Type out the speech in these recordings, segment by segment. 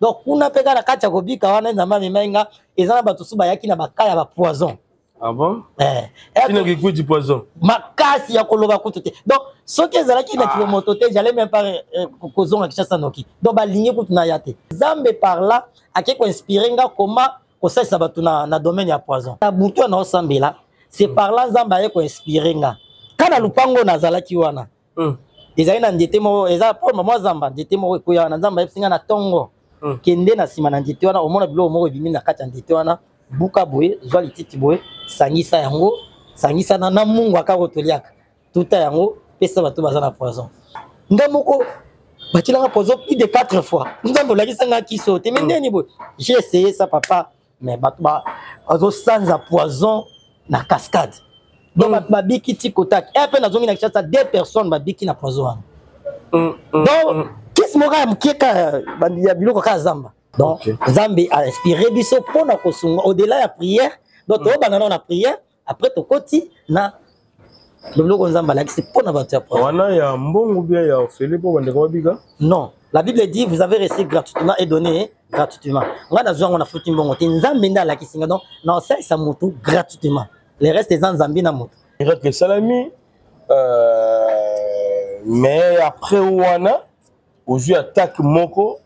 donc kuna peka na kati ya kobika wana nzamba mimenga ezana bato su bayaki na bakaya ba poison. Ah bon? Qui n'a que du poison? Makasi ya koloba kutu te. Donc soki ezalaki na kilomoto te, j'allais même pas kozonga Kinshasa noki. Donc baligné kutu na yate. Zambe par là ake ko inspirer nga comment ko ça bato na domaine ya poison. Ta butu na osambela, c'est par là Zamba ye ko inspirer nga. Kana lupango na zalaki wana. Ezali na ndete mo eza pour maman Zamba ndete mo ko ya na Zamba yesinga na tongo. Kende na sima na ndete wana omona bilo mo bimi na kati ya ndete wana. Buka boye, zwa lititi boye, sangisa yango, sangisa na mungu akako toliaka. Tuta yango, pesa bato baza na poison. Ndamoko batilanga poison plus de 4 fois. Nzambo lakisa nga kiso, te ndeni boye. J'ai essayé ça papa, mais bato ba azo sanza poison na cascade. Donc babiki tikotak. Et après nazongi na Kinshasa 2 personnes babiki na poison. Donc qu'est-ce moka mkieka ya biloko ka Zamba. Donc, Zambi a inspiré biso pour na kosunga au-delà de la prière. Donc, on a la prière, après to koti na le bloc Zamba là c'est pour na votre prière. On a ya mbongo bien ya ofele pour bande ko biga? Non, la Bible dit vous avez reçu gratuitement et donné gratuitement. On a besoin on a foutu mbongo te Nzambe nda la kisinga donc non ça ça mutu gratuitement. Les restes des Nzambi na mutu. Il reste que salami mais après wana aujourd'hui attaque moko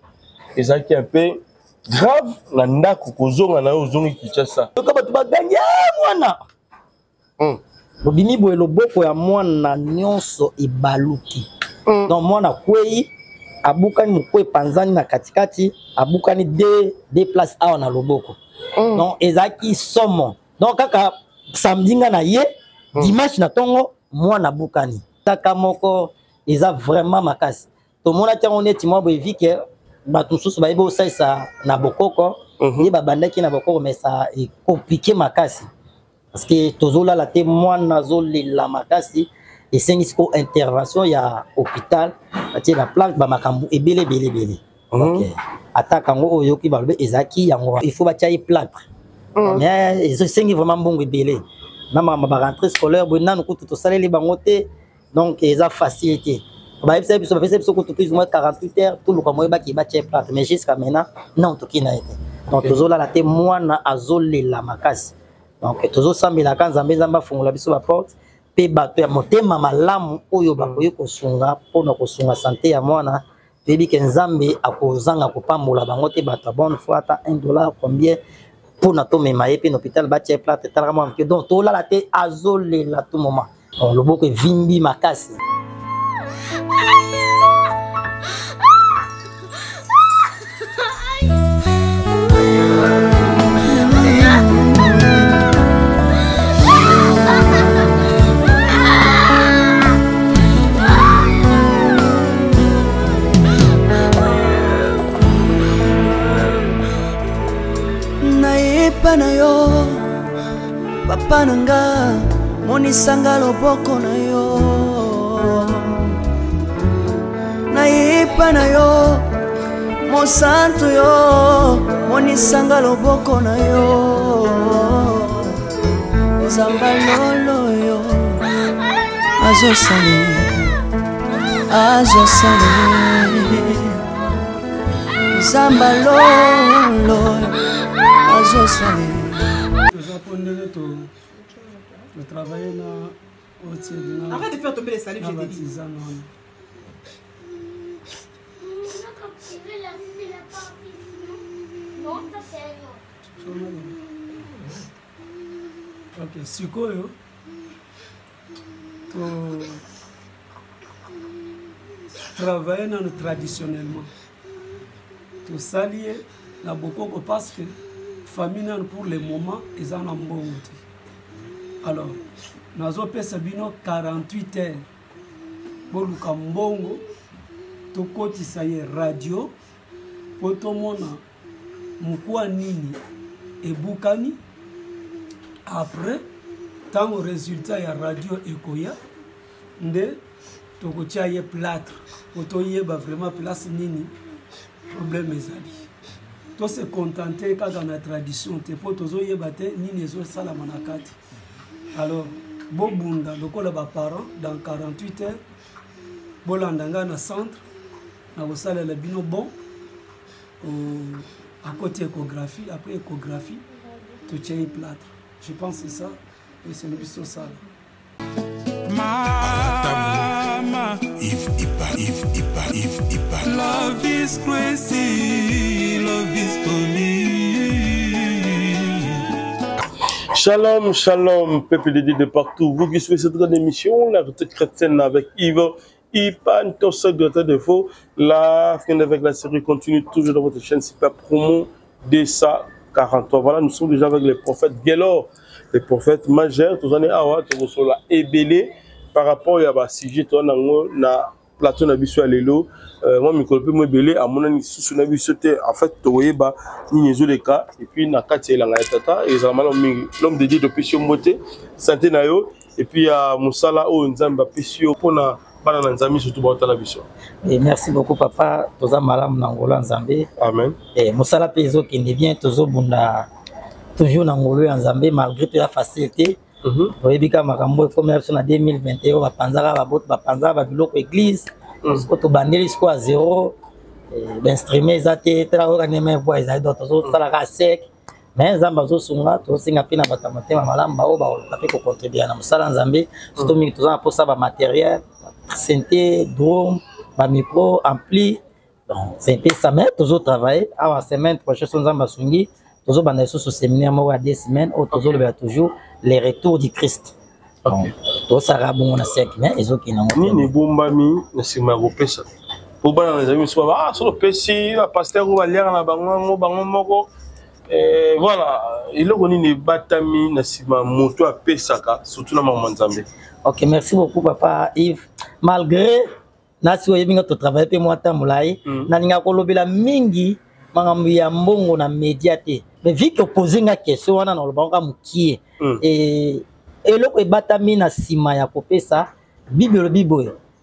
ezaki un peu grave na ndako kozonga na ozongi Kinshasa. Toka bato baganya mwana. Bobimi boye loboko ya mwana nyonso ebaluki. Donc mwana kwei abukani mukwe panzani na katikati abukani des places awa na loboko. Donc ezaki somo. Donc kaka samedi nga na ye dimanche na tongo mwana bukani. Taka moko eza vraiment makasi. To mona tiango neti mwa boye vike bato susu bayibo ça na bokoko ni babandaki na bokoko mais ça est compliqué makasi parce que tozola la témoin nazoli la makasi et c'est une intervention ya hôpital batie la plaque ba makambu ebele bele OK attaque ngo oyoki balbe ezaki yango il faut batia plaque mais c'est vraiment bongo ebele na ma rentrée scolaire bonna nous tout saleli bangote donc eza facilité. Bah, il faut plus ou moins 48 heures, tout le monde qui bat plate, mais jusqu'à maintenant, non, tout qui n'a été. Donc, toujours là, la témoin a zolé la makasi. Donc, toujours samedi la quand Zambé Zamba font la biso la porte, pe bato ya motema malamu oyo bakoye kosunga pona kosunga santé ya mwana, pebi ke Nzambe akozanga kopambola bango te bato bonne fois ata $1 combien pour na to mema yepe l'hôpital bat plate tellement que donc tout là la té azolé la tout moment. Le boko vimbi makasi. Na yo papa nanga monisanga loboko na yo nayepa na yo mosantu yo monisanga loboko na yo Zamba lolo yo azosale Zamba lolo je travaille là. Arrête de faire tomber les salives, je t'ai dit. Ok, sikoyo to travailler traditionnellement. To s'allier na bokoko parce que famille pour le moment ils en ont bon. Alors nazo pesa bino 48 heures boluka mbongo to kotisa ye radio poto mona mukwa nini ebukani après tant au résultat ya radio ekoya nde tokotia ye plâtre poto yeba vraiment place nini problème ezali to se contenter kaka na tradition te po tozo yeba te nini ezo sala manakati. Alors bobunda lokola ba parents dans 48 heures bolandanga na centre na kosala la bino bon à côté échographie, après échographie, tu tiens une plâtre. Je pense que c'est ça, et c'est un biseau ça. Mama, Yves Ipa. Love is crazy, love is for me. Shalom, shalom, peuple de Dieu de partout. Vous qui suivez cette grande émission, la retraite chrétienne avec Yves Ipa, tout ça de défaut. La fin avec la série continue toujours dans votre chaîne Super Promo DSA 43. Voilà, nous sommes déjà avec les prophètes Gelor, les prophètes majeurs. Tous les années, nous sommes là ébélés par rapport à la sujet na plateau na biso alelo. Moi je peux me belé à mon ami sous na biso en fait toyé ba ni les cas et puis na kati la tata et l'homme de Dieu de péché moté santé na yo et puis à musala o nzamba péché pona bana na nzami surtout ba la biso. Et merci beaucoup papa toza malam na ngolo nzambe. Amen. Et musala pezo qui ne vient tozo bunda toujours na ngolo nzambe malgré la facilité. Oyebika makambo comme na 2021 bapanzaka babot bapanzaka babiloko église ko to bandeli sko à zéro d'instreamer ezate tela organiser voix ezali donc to sala ka sec mais nzamba zo sunga to singa pina batamate malamba o ba ko ko contribuer na musala nzambe surtout mingi to za posa ba matériel synthé drum ba micro ampli donc synthé ça met toujours travailler à la semaine prochaine nzamba sungi toujours banda sous séminaire mo à 2 semaines au toujours le toujours les retours du Christ. OK. To sara bon na sec mais ezoki na ngoni ni bombami na sima ko pesa. Po bana na so ba so pesi la pasteur ko baliaka na bango moko voilà, il est ni batami na sima moto a pesaka surtout na maman Nzambe. OK, merci beaucoup papa Yves. Malgré na si oyebinga to travailler pe moi tamulai na ninga ko lobela mingi mangambi ya mbongo na médiaté. Mais vu que poser nga question wana na lobanga mukie et eloko ebatami na sima ya kopesa bible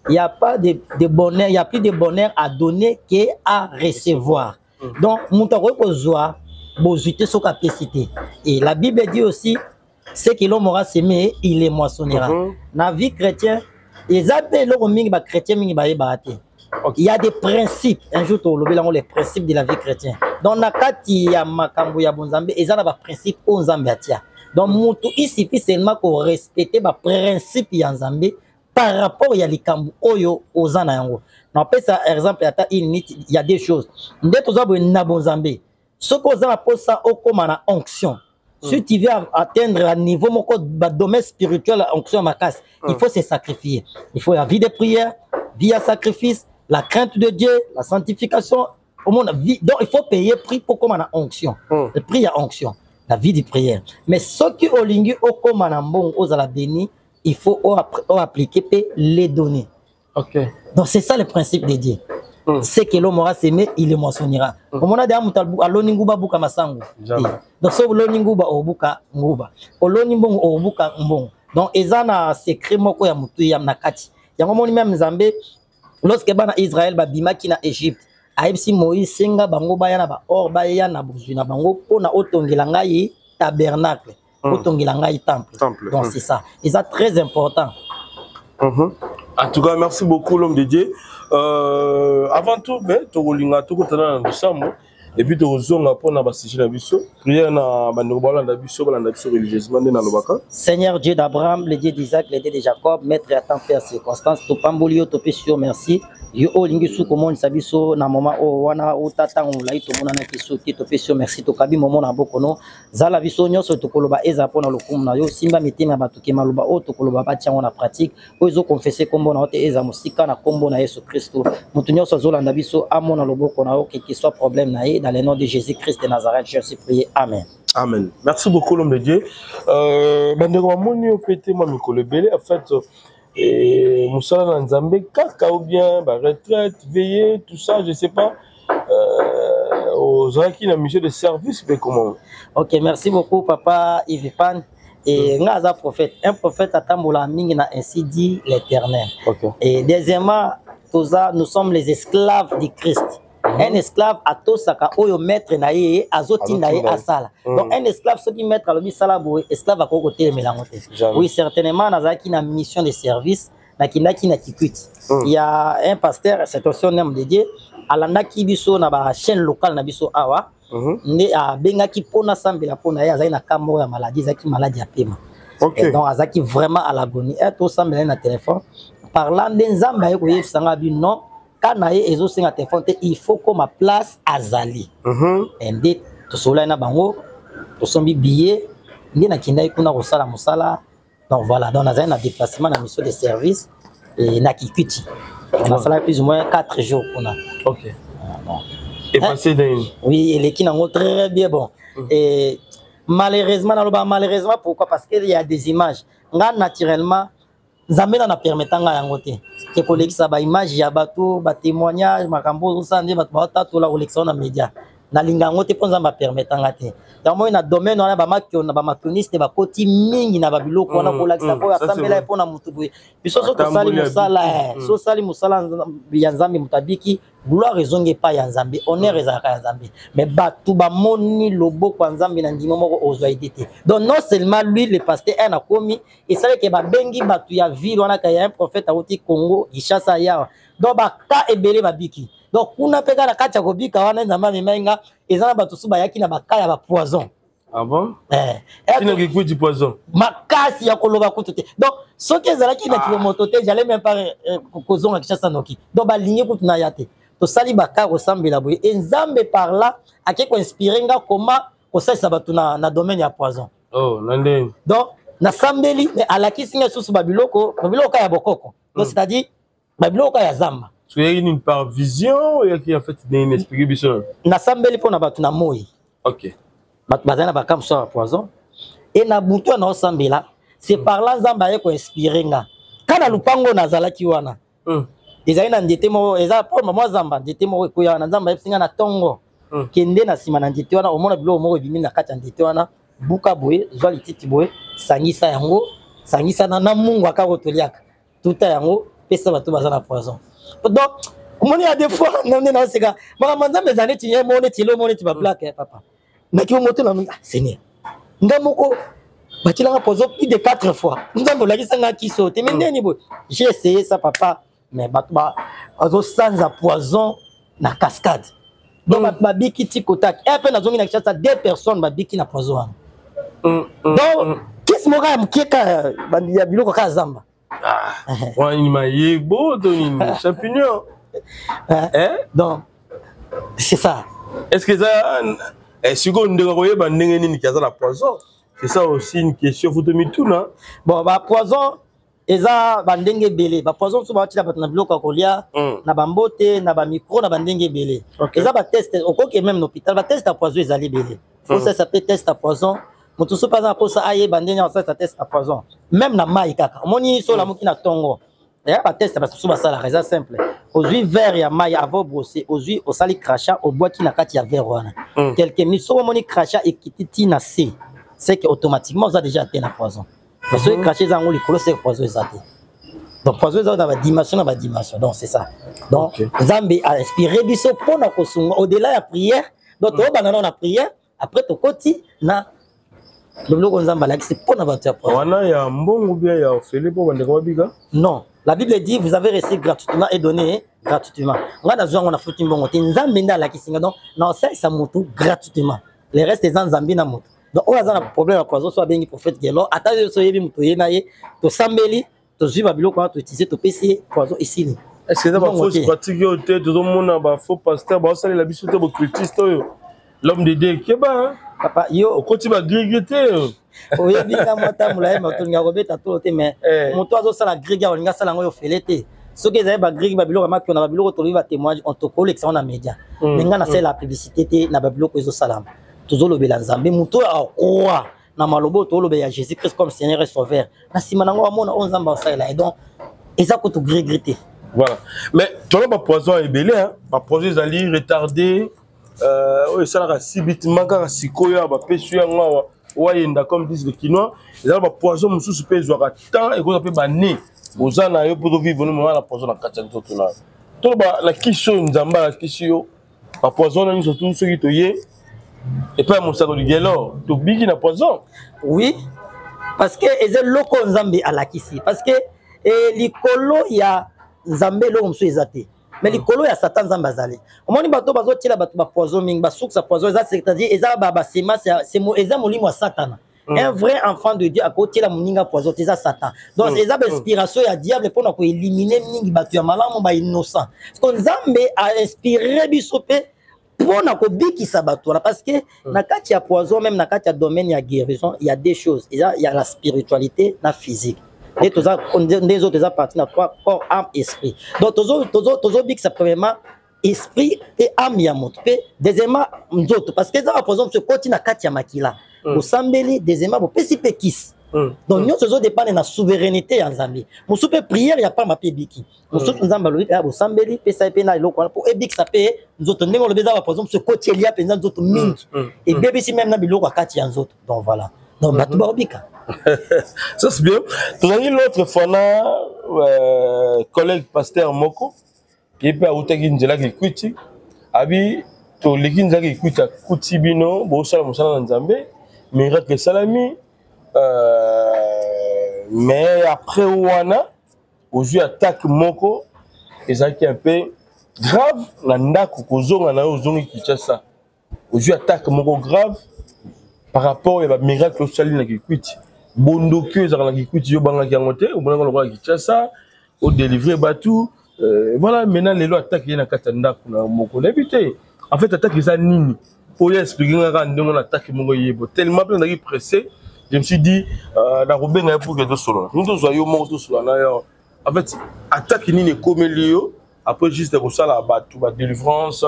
il y a pas de bonheur, il y a plus de bonheur à donner qu'à recevoir. Donc muntako ko zoa bozité so capacité et la Bible dit aussi ce que l'homme aura semé il les moissonnera. Na vie chrétienne les appels loko mingi ba chrétien mingi ba yebate. Il y a des principes. Un jour, tu as les principes de la vie chrétienne. Donc, il y a makambo ya bonzambe, et ça a des principes au Nzambe atia. Donc, il suffit seulement qu'on respecte les principes ya Nzambe par rapport à likambo oyo aux anayango. On appelle ça exemple il y a des choses. Dès que tu as na bonzambe, ce qu'on a pour ça au comme en onction. Si tu veux atteindre un niveau moko domaine spirituel onction ma casse, il faut se sacrifier. Il faut la vie de prière, vie à sacrifice. La crainte de Dieu, la sanctification, au monde, donc il faut payer prix pour comme on a onction. Le prix à onction, la vie de prière. Mais ceux qui ont lingu au comme on a bon aux la béni, il faut appliquer et les donner. OK. Donc c'est ça le principe de Dieu. C'est que l'homme aura semé, il le moissonnera. Comme on a dit à Moutalbou, à l'oninguba buka masango. Donc ce l'oninguba au buka nguba. Au l'onimbong au buka mbong. Donc ezana secret moko ya mutu ya nakati. Yango moni même Nzambe. Lorsque bana Israël ba bimaki na Égypte, aïbsi Moïse senga bango baya na ba or baya na buzwi na bango pona otongela ngai tabernacle, otongela ngai temple. Donc c'est ça. Et ça très important. En tout cas, merci beaucoup l'homme de Dieu. Avant tout, to rolinga to kotana na bisambo et puis to zonga pona ba sujet na biso. Prière na bandeko balanda biso religieusement na lobaka. Seigneur Dieu d'Abraham, le Dieu d'Isaac, le Dieu de Jacob, maître à temps faire circonstance, to pambolio to pesio merci. Yo olingi su komoni sabiso na mama o wana o tata ngulai to mona na kiso ki to pesio merci to kabi momo na bokono zala biso nyonso to koloba eza pona lokumu na yo simba mitima batuki maluba o to koloba ba tiango na pratique ozo confesser kombo na ote eza musika na kombo na Yesu Christo mutu nyonso zolanda biso amona loboko na yo qui soit problème na ye dans le nom de Jésus-Christ de Nazareth je suis prié amen. Amen. Merci beaucoup l'homme de Dieu. Bandeko moni opete moi mikolo belé en fait et Moussala dans Nzambe kaka ou bien bah retraite veiller tout ça je sais pas aux gens qui ont mission de service mais comment. OK, merci beaucoup papa Yves Pan et ngaza prophète un prophète atambola mingi na ainsi dit l'Éternel. OK. Et deuxièmement nous sommes les esclaves du Christ. Un esclave a tout ça oyo maître na ye azoti na ye asala. Donc un esclave ce qui maître alobi sala boy esclave a côté melangote. Oui certainement nazaki na mission de service na kinaki na kikwiti. Il y a un pasteur c'est aussi un homme de Dieu alandaki biso na ba chaîne locale na biso awa nde abengaki pona sambela pona ye azali na kambo ya maladie ezaki maladie ya pema. Donc azaki vraiment à l'agonie et to sambela na téléphone parlant de nzambe aye koyebisa nga bi non kana ye ezosenga téléphone te il faut que ma place azali nde tosolai na bango tosombi billet nde nakendaki kuna kosala mosala. Donc voilà, donc nazali na déplacement na mission de service et na Kikuti. On a fait plus ou moins 4 jours kuna. OK. Et passé d'un. Oui, et l'équipe nango très bien bon. Et malheureusement pourquoi? Parce qu'il y a des images. Nga naturellement Nzambe na permetanga yango te. Que kolekisa ba image ya bato, ba témoignage, makambo ça ndé bato ba tatu la kolekisa na média. Na linga ngote ponza ba permetanga te. Tamo na domaine wana ba makio na ba matoniste ba koti mingi na ba biloko wana kolakisa ko asambela pona mutu boye. Biso so sali musala so sali musala ya Nzambe mutabiki gloire ezonge pa ya Nzambe honneur ezaka ya Nzambe. Mais bato ba moni loboko ya Nzambe na ndimo moko ozwa idée. Donc non seulement lui le pasteur un a commis et ça que ba bengi bato ya ville wana ka ya un prophète auti Congo Ishasa ya. Donc ba ka ebele ba biki. Donc kuna peka na kati ya kobika wana Nzambe menga ezana bato suba yaki na bakaya ba poison. Ah bon? Kina ki du poison. Makasi ya koloba kutu te. Donc ce que ezalaki na kilomoto te j'allais même pas kozonga Kishasa noki. Donc ba ligne kutu na yate. To sali baka resembler boye. Nzambe par là ake ko inspirer nga comment ko salisa bato na domaine ya poison. Oh, nande. Donc na sambeli mais alakisi nga susu babiloko ya bokoko. Donc c'est-à-dire babiloko ya zamba. Tu as une par vision ou qui en fait une expliquer biso. Na sambeli pona bato na moi. OK. Bato bazana bakam so poison et na butu na osambela c'est par là Nzamba ye ko inspirer nga. Kana lupango nazalaki wana. Ezali na ndete mo eza pour maman Nzamba ndete mo ko ya na Nzamba yesinga na tongo. Kende na sima na ndete wana omona bilo mo ebimi na kati ya ndete wana buka boye zwa lititi boye sangisa yango sangisa na mungu akakotoliaka tuta yango pesa bato bazana poison. Donc comment il y a des fois non non c'est gars maman Nzamba ezali tinye mone tilo mone ti ba black papa. Mais moto na Seigneur ngamoko batilanga poison plus de 4 fois nzambo la kisanga kiso te ndeni boy j'ai essayé ça papa mais batba azo sanza poison na cascade donc babiki tikotak et après nazongi na Kishasa 2 personnes babiki na poison donc qu'est-ce moka mkeka bandi ya biloko ka zamba wa ni mayebo donini champignon donc c'est ça. Est-ce que ça si on ne ndenge nini kaza la poison? C'est ça aussi une question faut te mituna. Bon ba poison eza bandenge belé ba poison so ba tila batna biloko kolia na bambote na ba micro na bandenge belé. Eza ba test okoke même l'hôpital ba test à poison ezali belé. Faut ça s'appelle test à poison. Moto so pas encore ça aye bandenge ça test à poison. Même na mai kaka. Moni so la moki na tongo. Ya ba test ba so ba ça la raison simple. Aujourd'hui verre ya mai avant brosser aujourd'hui au sali crachat au bois qui na kati ya verre wana. Quelques minutes so moni crachat et kititi na C. C'est que automatiquement ça déjà atteint la poison. Parce que crachat zango likolo c'est poison ezate. Donc poison ezate na dimension donc c'est ça. Donc Nzambe a inspiré biso pona kosunga au-delà ya prière. Donc to banana na prière après to koti na le bloc Nzambe la c'est pona bato ya poison. Wana ya mbongo bien ya ofele po bande ko bika? Non. La Bible dit vous avez reçu gratuitement et donné gratuitement. On a besoin on a foutu mbongo te Nzambe nda la kisinga donc non ça ça mutu gratuitement. Les restes des Nzambe na mutu. Donc on a un problème à poison soit bien prophète Gelo attendez so yebi mutu yena ye to sambeli to zuba biloko to utiliser to PC poison ici. Est-ce que ça va fausse pratique au tête tout le monde ba faux pasteur ba ça la biso te bo cultiste l'homme de Dieu keba papa yo koti ba grigreté oyebi ka mota mulaye matonga robeta to te mais moto azo sala griga olinga sala ngo yo felete ce que ezali ba grigi ba biloko maki na ba biloko to liba témoignage on to collection na média mais nga na sala la publicité te na ba biloko ezo sala tozolobela Nzambe moto a croire na malobo tolobe ya Jésus Christ comme Seigneur et Sauveur na sima nango amona on Nzambe osala et donc eza ko to grigreté voilà mais toi ba poison ebelé hein ba poison ezali retardé oyo esalaka sibit makaka sikoyo ya bapesu yango awa wayenda comme disent le quinois ezala bapoison mosusu mpe ezwaka temps ekoza mpe bane oza na yo mpo tovivre no moma na poison na kati ya nzoto na yo to balakisi oyo Nzambe alakisi yo bapoison na nyonso tu soki toye epai ya mosako ligelo tobiki na poison. Oui parce que eza loko Nzambe alakisi parce que likolo ya Nzambe eloko mosusu eza te mais likolo ya Satan nzambe azali omoni bato bazotila bato ba poison mingi basukisa poison eza c'est-à-dire eza ba semence c'est eza molimo wa Satan. Un vrai enfant de Dieu a côté la moninga poison c'est ça Satan. Donc eza ba inspiration ya diable pour ko éliminer mingi bato ya malamu ba innocent. Parce que nzambe a inspiré biso pe pour na ko bikisa bato parce que na kati ya poison même na kati ya domaine ya guérison il y a des choses il y a la spiritualité la physique. Et tous les autres parties dans trois corps, âme, esprit. Donc tous big c'est premièrement esprit et âme ya moto. Deuxièmement d'autres parce que ça par exemple ce côté na kati ya makila. Au sambeli deuxièmement au pesipe kiss. Donc nous tous dépend de la souveraineté ya Nzambe. Mon super prière ya pas ma biki. Mon super Nzambe lo au sambeli pesa pe na iloko pour ebik ça pe nous autres ndenge le beza par exemple ce côté il y a penza d'autres mingi. Et bébé si même na biloko kati ya nzoto. Donc voilà. Donc batu barobika. Ça c'est bien. Tu as dit l'autre fois, collègue pasteur Moko, qui est pas au Taginjela qui écoute, abi to lekinza qui écoute à Kutibino, Bossala Moussala Nzambe, miracle salami, mais après Ouana, aujourd'hui attaque Moko, et ça qui est un peu grave, nanda kukozonga na ozongi kichasa. Aujourd'hui attaque Moko grave par rapport à miracle salami qui écoute. Bondoki ezala kikuti yo banga yangote obona ko la kichasa au délivrer batou voilà maintenant les lois attaquent na katanda kuna moko l'habité en fait attaque ça nini pour expliquer nga ndongo na attaque mongo yebo tellement plein d'ailleurs pressé je me suis dit na robenga pour que de solo nous tous yo mongo tous là en fait attaque nini comme lio après juste ko sala batou ba délivrance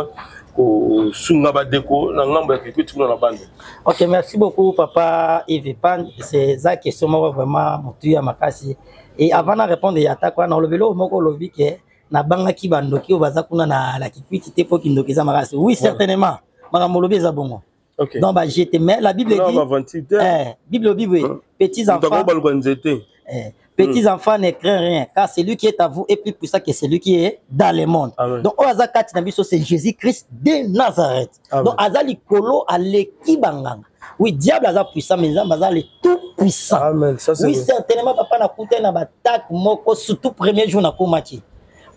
au sunga ba déco na ngambo ya kikuti kuna na bande. Ok, merci beaucoup Papa Yves Pan, c'est ça question vraiment motu ya makasi et avant de répondre ya ta kwa na lobelo moko lobi ke na banga ki bandoki obaza kuna na la kikuti te po kindoki za makasi. Oui, certainement. Makambo lobi za bongo. OK. Donc bah j'étais mais la Bible dit Bible petits enfants petits enfants ne craignent rien, car celui qui est à vous est plus puissant que celui qui est dans le monde. Amen. Donc, c'est Jésus-Christ de Nazareth. Amen. Donc, Azali Kolo a l'équibangang. Oui, diable a puissant, mais Azali est tout puissant. Amen. Ça, oui, certainement, papa n'a coûté na batak moko surtout premier jour na komati.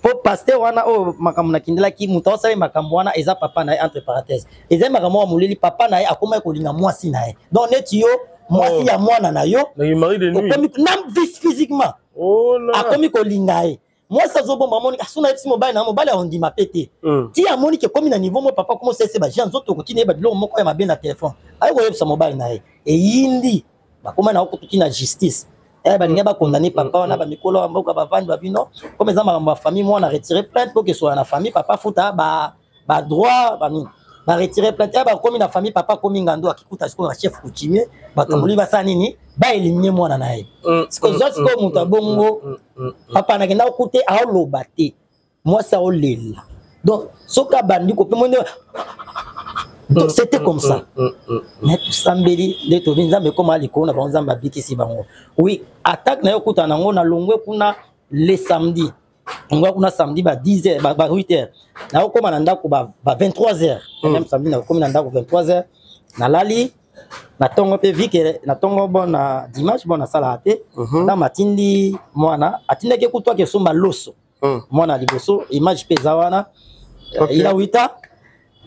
Pour pasteur wana o makamuna kindela ki muta osale makambo wana eza papa na entre parenthèses. Eza makambo wa muleli papa na akoma ko linga mwasi na ye. Donc neti yo moi si ya mwana na yo mari de nuit nam physiquement akomi ko lingae moi ça zo bon maman asuna eti mobile na mobile on dit ma pété ti ya moni ke komi na niveau mo papa comment c'est ba gens autres continue ba bilo moko ya mabe na téléphone ayi ko yebsa mobile na ye e yindi ba koma na ko tuki na justice ba ninga ba condamner papa na ba mikolo ba mboka ba vandi ba bino comme ça ma famille moi on a retiré plainte pour que soit na famille papa futa ba droit ba mine ba retirer plainte ba comme na famille papa comme ngando akikuta siko na chef coutumier ba kamuli ba sanini ba éliminer mwana na ye siko zosko muta bongo papa na kenda okuté a lobate moi ça olela donc soka bandi ko pe monde donc c'était comme ça mais tout sambeli de to binzambe comme aliko na banzamba bikisi bango oui attaque na yo kuta na ngo na longwe kuna le samedi on va kuna samedi ba 10h ba 8h na okoma na ndako ba 23h même samedi na okoma na ndako 23h na lali na tongo pe vike na tongo bona dimanche bona sala te na matindi mwana atinde ke kutwa ke somba loso mwana liboso image pe zawana ila 8h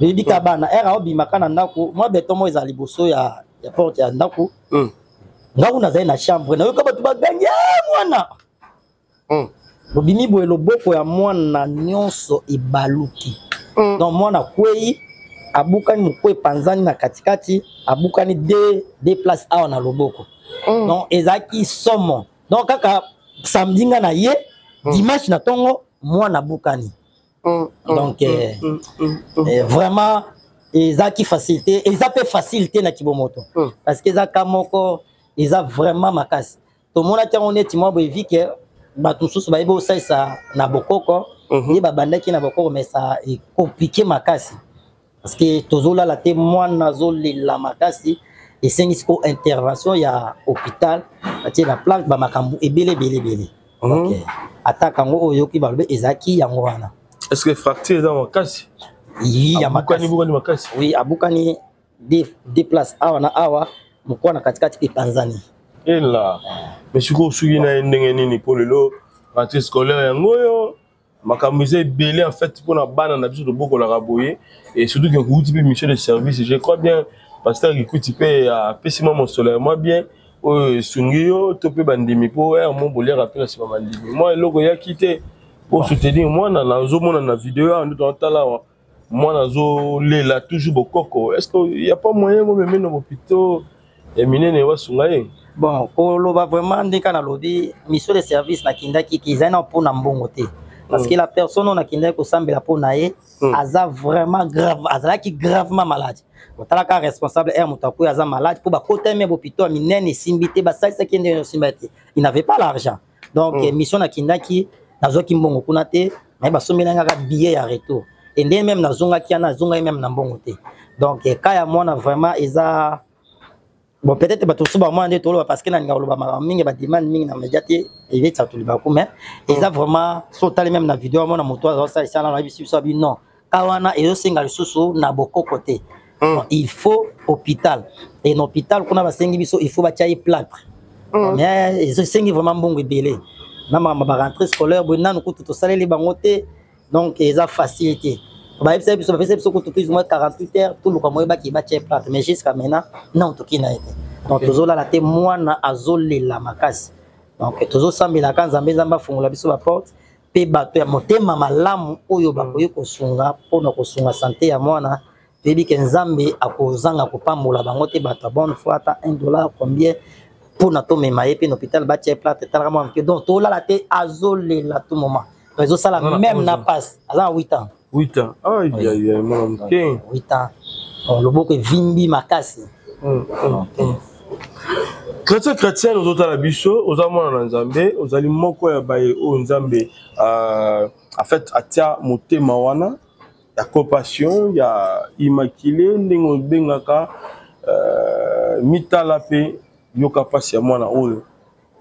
bibika bana era obimaka na ndako moi betomo eza liboso ya porte ya ndako ngaku na zai na chambre na yo ka batu baganya mwana bobimi boye loboko ya mwana nyonso ebaluki donc mwana kwei abukani mukwe panzani na katikati abukani de place awa na loboko donc ezaki somo donc kaka samedi nga na ye dimanche na tongo mwana bukani donc vraiment ezaki facilité ezape facilité na kibomoto parce que ezaka moko eza vraiment makasi to mona tango neti mwa boye vike bato susu ba ebo ça na bokoko ni babandaki na bokoko mais ça est compliqué makasi parce que tozola la témoin nazoli la makasi et sengisiko intervention ya hôpital atie la plaque ba makambu ebele OK attaque ngo oyoki balbe ezaki yango wana est-ce que fracture dans makasi oui ya makasi oui abukani des places awa na awa mukwana katikati pe Tanzanie. Et là, mais si vous suivez na ndenge nini pour le lot, rentrée scolaire yango yo, Makamusé belé en fait pour la banane na biso de beaucoup la raboyer et surtout que vous type mission de service je crois bien pasteur écoute peut pessiment mon soleil moi bien sungio to pe bandimi po mon bolier rappeler c'est pas bandimi moi logo ya quitté pour soutenir moi na zo mona na vidéo en dans tala moi na zo lela toujours bokoko est-ce qu'il y a pas moyen moi même dans hôpital et minene wa sungaye bon pour lo vraiment ndeka na lobby mission de service na kindaki kizana pour na mbongo te parce que la personne on a kindaki ko sambela pour nae aza vraiment grave azala qui gravement malade otalaka responsable er mutaku aza malade pour ba côté même hôpital minene simbité ba ça qui est simbité il n'avait pas l'argent donc mission na kindaki nazo ki mbongo kuna te mais ba sombela ngaka billet ya retour et même na zonga ki na zonga même na mbongo te donc kaya mona vraiment eza bon peut-être bato suba moi ndé tolo parce que na ngalo ba mingi ba demande mingi na médiaté et vite ça tout ba ko mais eza vraiment sauter même na vidéo moi na moto ça ça na biso ça non kawana et osenga lisusu na boko côté il faut hôpital et un hôpital qu'on a ba sengi biso il faut ba tia plâtre mais ils sengi vraiment bongo belé na ma rentrée scolaire bon na ko tout salé les bangoté donc eza facilité bah il s'est que plus ou moins 48 heures tout le monde qui va tia plâtre mais jusqu'à maintenant non tout qui n'a été donc toujours là la témoin na azolé la makasi donc toujours sambela kan zambe zamba fungula biso ba porte pe bato ya motema malamu oyo bakoyi kosunga pona kosunga santé ya mwana pebi ke nzambe akozanga kopambola bango te bato bonne fois ata $1 combien pour na to mema yepe hôpital ba tia plate tala moi que donc to la la te azolé la tout moment réseau ça la même na passe à 8 ans 8 ans aïe aïe aïe mon king 8 ans le boko vimbi makasi chrétien aux autres la biso aux amona na nzambe aux ali moko ya baye o nzambe en fait atia motema wana ya compassion ya immaculé ndingo bengaka mitala pe yoka pasi ya mwana oyo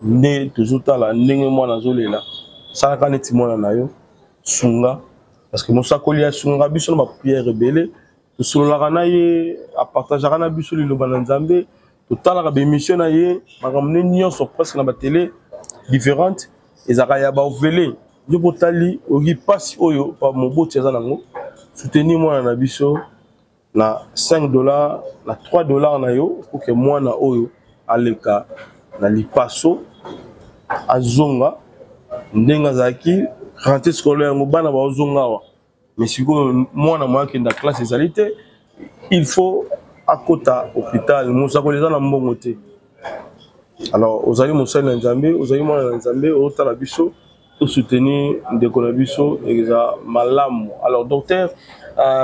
nde tozotala ndenge mwana zolela salaka neti mwana na yo sunga parce que mosakoli ya sunga biso na ba prière belé tosololaka na ye apartageaka na biso liloba na nzambe totalaka bémission na ye makambo nyonso presque na ba télé différente ezaka ya baovele yo botali oki pasi oyo pa moboti aza nango soutenir mwana na biso na $5 na $3 na yo pour que mwana oyo aleka na lipaso azonga ndenga zaki rentrée scolaire ngo bana ba ozonga wa mais siko mwana mwaki nda classe ezalité il faut à côté hôpital musa ko leza na mbongo te alors ozali mosali na nzambe ozali mwana na nzambe otala biso to soutenir ndeko na biso eza malamu alors docteur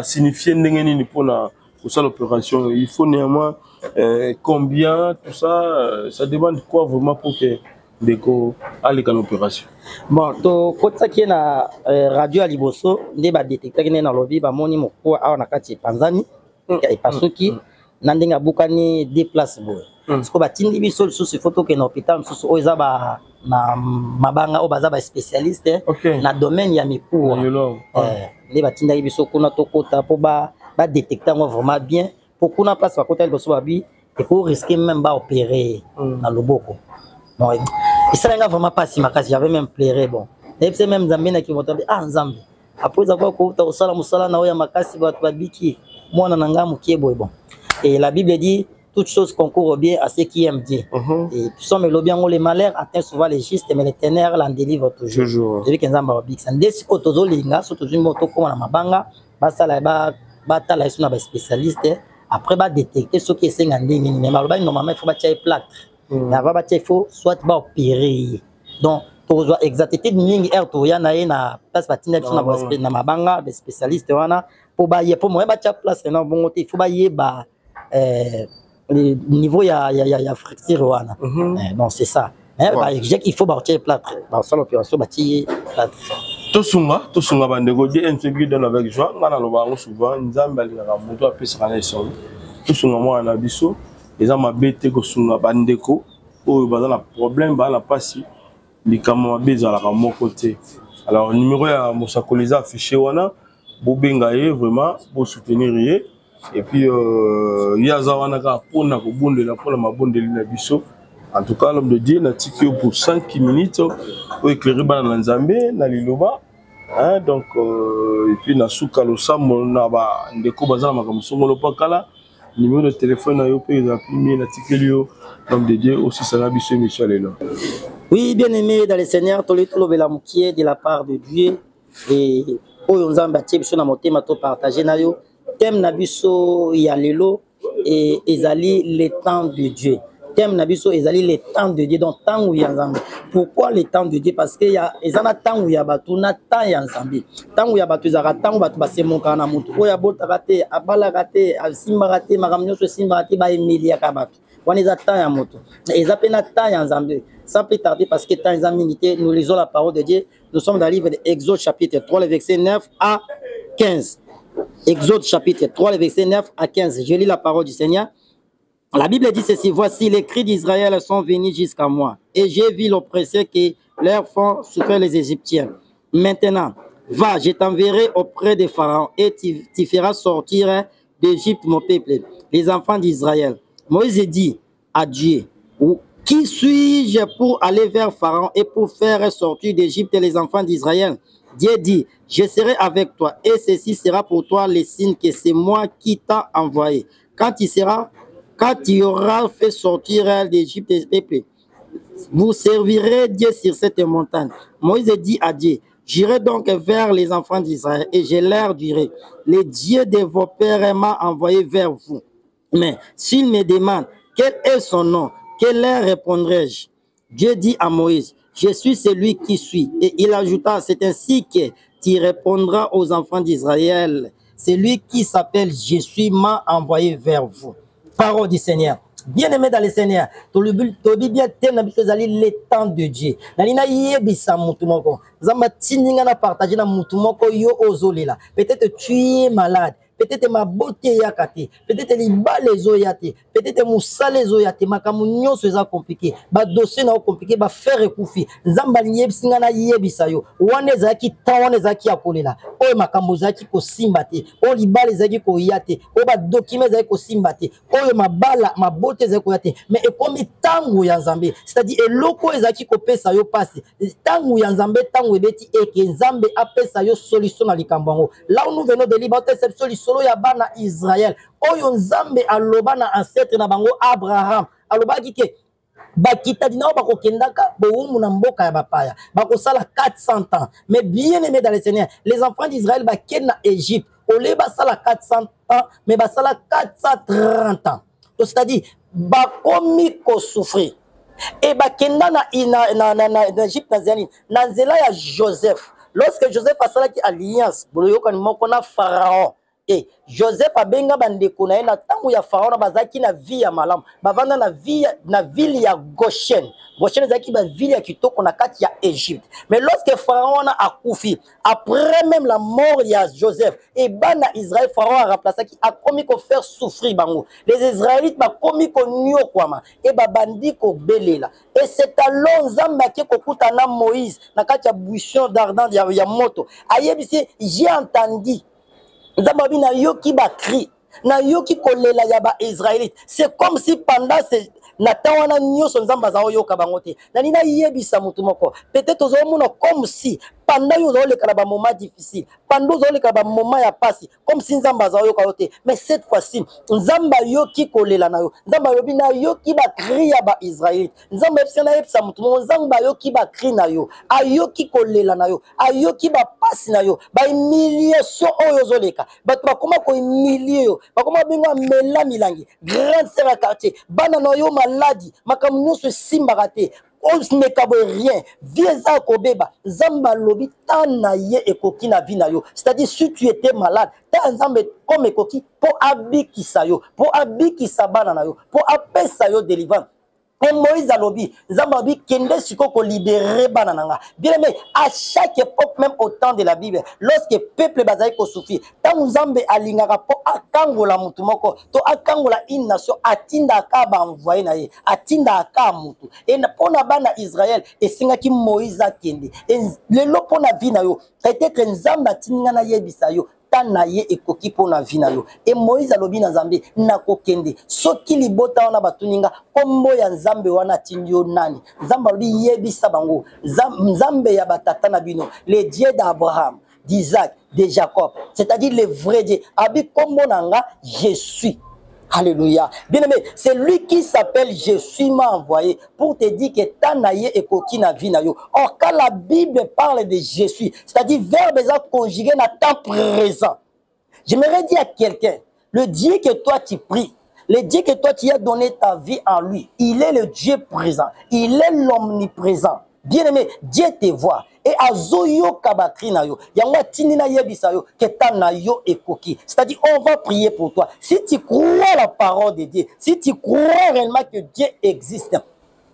signifier ndenge nini pona pour l'opération il faut néanmoins combien tout ça ça demande quoi vraiment pour que ndeko aleka na opération bon to kotsa ki na radio aliboso nde ba détecter ki na lobby ba moni moko awa na kati panzani et pasuki na ndenga bukani déplace boy parce que ba tindi biso lisusu photo ke na hôpital lisusu o eza ba na mabanga o baza ba spécialiste na domaine ya mikuwa nde ba tinda biso kuna to kota po ba détecter vraiment bien pour kuna place ba kota liboso babi et pour risquer même ba opérer na loboko bon et ça n'a vraiment pas si makasi j'avais même pleuré bon et c'est même nzambe na ki motambe nzambe après ça quoi ko ta sala musala na oya makasi ba babiki mwana nanga mukiebo bon et la Bible dit toute chose concourt bien à ceux qui aiment Dieu et somme le bien les malheurs atteint souvent les justes mais l'Éternel l'en délivre toujours depuis que nzamba babiki ça ndesi ko tozolinga so tozimo to ko na mabanga basala ba tala iso na ba spécialiste après ba détecter ce qui est senga ndenge mais maloba normalement il faut ba tia plâtre mais avant ba tia il faut soit ba opérer donc pour exactitude mingi er to ya na ye na place batina biso na mabanga des spécialistes wana pour ba ye pour moi ba tia place na bongo te il faut ba ye ba le niveau ya fracture wana donc c'est ça il faut ba tia plâtre ba ça l'opération ba tia plâtre tosunga bandeko Dieu intègre dans avec joie ngana lobango souvent nzambe alingaka moto apesa na eso tosunga mwana na biso eza mabete ko sunga bandeko oyo baza na problème ba na pasi likama mabeza la moko te alors numéro ya mosakoliza affiché wana bobenga ye vraiment pour soutenir ye et puis yaza wana ka pona ko bondela pona mabondeli na biso en tout cas l'homme de Dieu na tiki pour 5 minutes pour éclairer bana na nzambe na liloba Hein, donc, et puis, na souka lo samo na ba ndeko bazala makamusungo lo pakala. Numéro de téléphone na yo pe ils appelé na tikelio donc dédié aussi ça biso émission là. Oui, bien aimé dans le Seigneur, tout le bela mukie de la part de Dieu et oyo nzamba tie biso na motema to partager na yo thème na biso ya lelo et ezali le temps de Dieu. Thème na biso ezali le temps de Dieu donc temps où ya nzambe. Pourquoi le temps de Dieu? Parce que ya ezana temps où ya batu na temps ya nzambe. Temps où ya batu zaka temps où batu basemoka na mutu. Oya bota raté, abala raté, asimba raté, makamnyo so simba raté ba emilia ka batu. Wana eza temps ya mutu. Eza pena temps ya nzambe. Sans plus tarder parce que temps ya minute nous lisons la parole de Dieu. Nous sommes dans le livre d'Exode chapitre 3 le verset 9 à 15. Exode chapitre 3 le verset 9 à 15. Je lis la parole du Seigneur. La Bible dit ceci, voici les cris d'Israël sont venus jusqu'à moi et j'ai vu l'oppression que leur font souffrir les Égyptiens. Maintenant, va, je t'enverrai auprès des pharaons et tu feras sortir d'Égypte mon peuple, les enfants d'Israël. Moïse dit à Dieu, qui suis-je pour aller vers Pharaon et pour faire sortir d'Égypte les enfants d'Israël? Dieu dit, je serai avec toi et ceci sera pour toi le signe que c'est moi qui t'ai envoyé. Quand tu auras fait sortir d'Égypte les peuples, vous servirez Dieu sur cette montagne. Moïse dit à Dieu, j'irai donc vers les enfants d'Israël et je leur dirai, le Dieu de vos pères m'a envoyé vers vous. Mais s'ils me demandent quel est son nom, que leur répondrai-je? Dieu dit à Moïse, je suis celui qui suis. Et il ajouta, c'est ainsi que tu répondras aux enfants d'Israël. Celui qui s'appelle je suis m'a envoyé vers vous. Parole du Seigneur. Bien-aimé dans le Seigneur, tu bien le temps de Dieu. Nalina yebisa mutumoko. Zamba tininga na partager na mutumoko yo ozolela. Peut-être tu es malade. Peut-être ma beauté yakate, peut-être les balles zoyate, peut-être moussa les oyate, ma camunyon se za compliqué, ba dossier na compliqué, ba faire koufi, zamba lieb singana yebisayo, wane zaki tawane zaki akolela, o makambo zaki ko simbate, o li balles zaki ko yate, o ba document zaki ko simbate, o ma bala ma beauté zaki ko yate, mais et comme tango ya nzambe, c'est-à-dire eloko ezaki ko pesa yo passe, tango ya nzambe tango ebeti et que nzambe a pesa yo solution na likambango. Là où nous venons de lire cette solution ya bana Israël oyo nzambe aloba na ancêtre na bango Abraham aloba ke bakita dina bakokendaka boumu na mboka ya bapaya bakosala 400 ans mais bien aimé dans le Seigneur les enfants d'Israël bakena na Égypte ole basala 400 ans mais basala 430 ans c'est-à-dire bakomi ko souffrir et bakenda na Égypte na nzela ya Joseph lorsque Joseph a salaki alliance boloyoka ni moko na Pharaon et Joseph a benga bandeko na na tangu ya Pharaon bazaki na vie ya malam bavanda na ville ya Goshen zaki ba ville ya kitoko na kati ya Égypte mais lorsque Pharaon a akufi après même la mort ya Joseph et bana Israël Pharaon a remplacé qui a commis ko faire souffrir bango les Israélites ba commis ko nyokwama et ba bandi ko belela et c'est alors Nzamba ki ko kutana Moïse na kati ya buisson d'ardent ya moto ayebisi j'ai entendu Nzambabi na yoki ba cri na yoki kolela ya ba Israélite c'est comme si pendant ces na tawana nyoso nzamba za yoka bangote na nina yebisa mutu moko peut-être ozomona comme si pendant yo zo le kala ba moment difficile pendant zo le kala ba moment ya pasi comme si nzamba za yoka yote mais cette fois-ci nzamba yoki kolela na yo nzamba yobi na yoki ba cri ya ba Israélite nzamba yebisa yebisa mutu moko nzamba yoki ba cri na yo ayoki kolela na yo ayoki ba pasi na yo ba humiliation oyo zo leka bato bakoma ko humilier yo bakoma binga mela milangi grande sœur à quartier bana no yo maladi makamnyo se simbaraté on ne kabo rien vieza kobeba zamba lobi tana ye ekoki na vie na yo c'est-à-dire si tu étais malade ta nzambe comme ekoki pour abikisa yo pour abikisa bana na yo pour apesa yo délivrance. Et Moïse a lobby, Zambabi kende siko libérer banananga. Bien aimé, à chaque époque, même au temps de la Bible, lorsque peuple bazaï ko souffri, tant Nzambe alingaka po akangola mutu moko, to akangola une nation atinda akaba envoyer na ye, atinda aka mutu. Et pona bana Israël, et singaki Moïse a kende. Et le lo pona vie na yo, peut-être Nzamba tinga na yebisa yo. tanaye ekoki pona vina yo. Et Moïse alobi na Nzambe na kokende. Soki libota wana batuninga kombo ya Nzambe wana tindio nani. Nzambe alobi yebisa bango. Nzambe ya batata na bino, les dieux d'Abraham, d'Isaac, de Jacob, c'est-à-dire les vrais dieux. Abi kombo nanga je suis. Alléluia. Bien aimé, c'est lui qui s'appelle Je suis m'a envoyé pour te dire que tanaye et kokina vinayo. Or, quand la Bible parle de Je suis, c'est-à-dire verbe conjugué dans temps présent, j'aimerais dire à quelqu'un, le Dieu que toi tu pries, le Dieu que toi tu as donné ta vie en lui, il est le Dieu présent, il est l'omniprésent. Bien aimé, Dieu te voit. Et azoyo kabatri na yo, yangwa tinina yebisa yo, ketana yo ekoki. C'est-à-dire, on va prier pour toi. Si tu crois la parole de Dieu, si tu crois réellement que Dieu existe,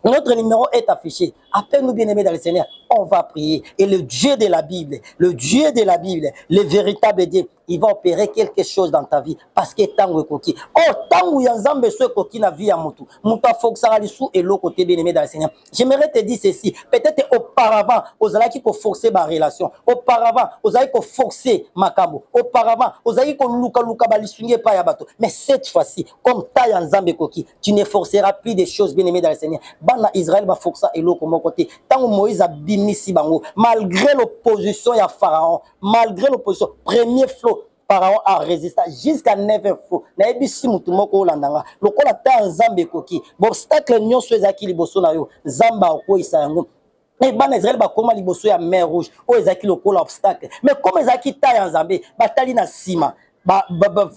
notre numéro est affiché. Appelle-nous bien-aimés dans le Seigneur. On va prier. Et le Dieu de la Bible, le Dieu de la Bible, le véritable Dieu, il va opérer quelque chose dans ta vie. Parce que tango koki. Oh, tango yanzambe so koki na vie à mutu. Muta foksara lisu et l'autre côté bien-aimé dans le Seigneur. J'aimerais te dire ceci. Peut-être auparavant, aux alaki ko forcer ma relation. Auparavant, aux alaki ko forcer ma kambo. Auparavant, aux alaki ko luka balisunye pa yabato. Mais cette fois-ci, comme ta yanzambe koki, tu ne forceras plus des choses bien-aimé dans le Seigneur. Bana Israël va forcer et l'autre mon côté. Tant Moïse a bimisi bango, malgré l'opposition ya Pharaon, malgré l'opposition, premier flot, Pharaon a résisté jusqu'à 9 flots. Na ebisi mutu moko landanga. Lokola ta nzambe koki. Obstacle nyonso ezaki liboso na yo. Nzamba ko isayango. Et ban Israël ba koma liboso ya mer rouge. O ezaki lokola obstacle. Mais comme ezaki ta ya nzambe, batali na sima.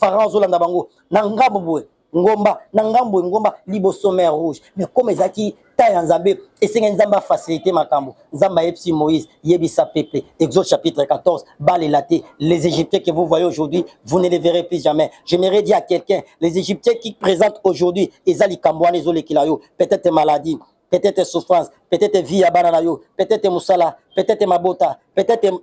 Pharaon zolanda bango. Na ngambo boye. Ngomba, nangambo ngomba liboso mer rouge. Mais comme ezaki ta nzambe, et c'est nzamba facilité makambo. Nzamba epsi Moïse, yebisa peuple. Exode chapitre 14, bal et laté. Les Égyptiens que vous voyez aujourd'hui, vous ne les verrez plus jamais. J'aimerais dire à quelqu'un, les Égyptiens qui présentent aujourd'hui, ezali kambouane ezole kilayo, peut-être maladie, peut-être souffrance, peut-être vie à bananayo, peut-être musala, peut-être mabota, peut-être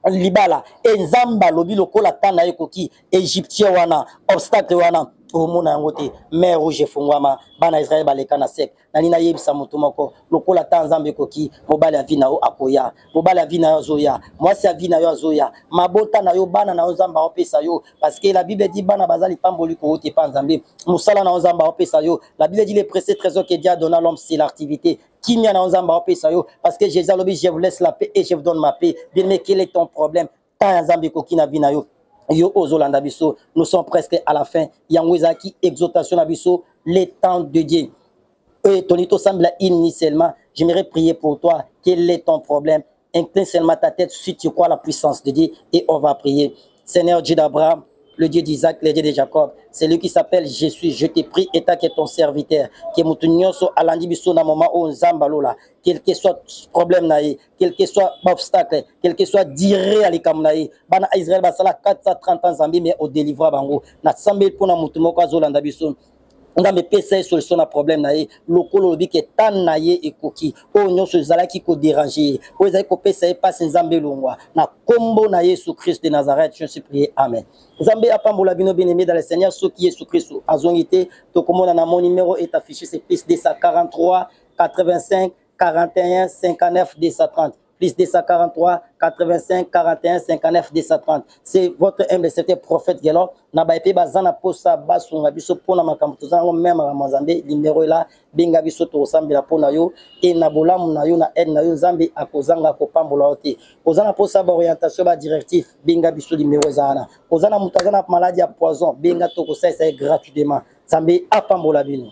libala. Et nzamba lobi lokola tana ekoki, Égyptien wana, obstacle wana. Au monde angote mer rouge fungwama bana Israël baleka na sek nani na yebisa mutu moko lokola ta nzambe koki mobali avina o akoya mobali avina yo zoya mwasi avina yo zoya mabota na yo bana na nzamba opesa yo parce que la Bible dit bana bazali pamboli ko te pa nzambe musala na nzamba opesa yo. La Bible dit les précieux trésors que Dieu a donné à l'homme c'est l'activité qui mia na nzamba opesa yo parce que Jésus lobi je vous laisse la paix et je vous donne ma paix. Bien mais quel est ton problème ta nzambe koki na vina yo. Yo ozolanda biso, nous sommes presque à la fin. Yangwezaki exaltation abiso, les temps de Dieu. Et Tonito semble initialement, j'aimerais prier pour toi. Quel est ton problème? Incline seulement ta tête si tu crois la puissance de Dieu et on va prier. Seigneur Dieu d'Abraham, le Dieu d'Isaac, le Dieu de Jacob, c'est lui qui s'appelle Je suis. Je te prie, état que ton serviteur, que moutunyoso alandi biso na moment où nzambalola, quel que soit problème naïe, quel que soit obstacle, quel que soit diré à l'ikamunaï, bana Israël basala 430 ans zambi mais au délivre bango. Na sambe pour na mutumoko azolanda biso. On a me pesa solution à problème naïe, lokolo bi ke tan naïe ekoki, o nyonso zalaki ko déranger, o ezali ko pesa pas nzambe longwa. Na kombo na Yesu Christ de Nazareth, je suis prié. Amen. Nzambe apambola bino bien-aimé dans le Seigneur, ceux qui Yesu Christ azongité, to komona na mon numéro est affiché, c'est plus 243 85 41 59 230. Plus 243 85 41 59 230. C'est votre humble c'était prophète Gelo. Na ba epe bazana posa basunga biso pona makambo tozango même ramazambe numéro là benga biso to sambela pona yo et na bolamu na yo na aide na yo Nzambe akozanga ko pambola ote. Ozana posa ba orientation ba directif benga biso numéro zana. Ozana mutazana maladie à poison benga to ko ça gratuitement. Nzambe apambola bino.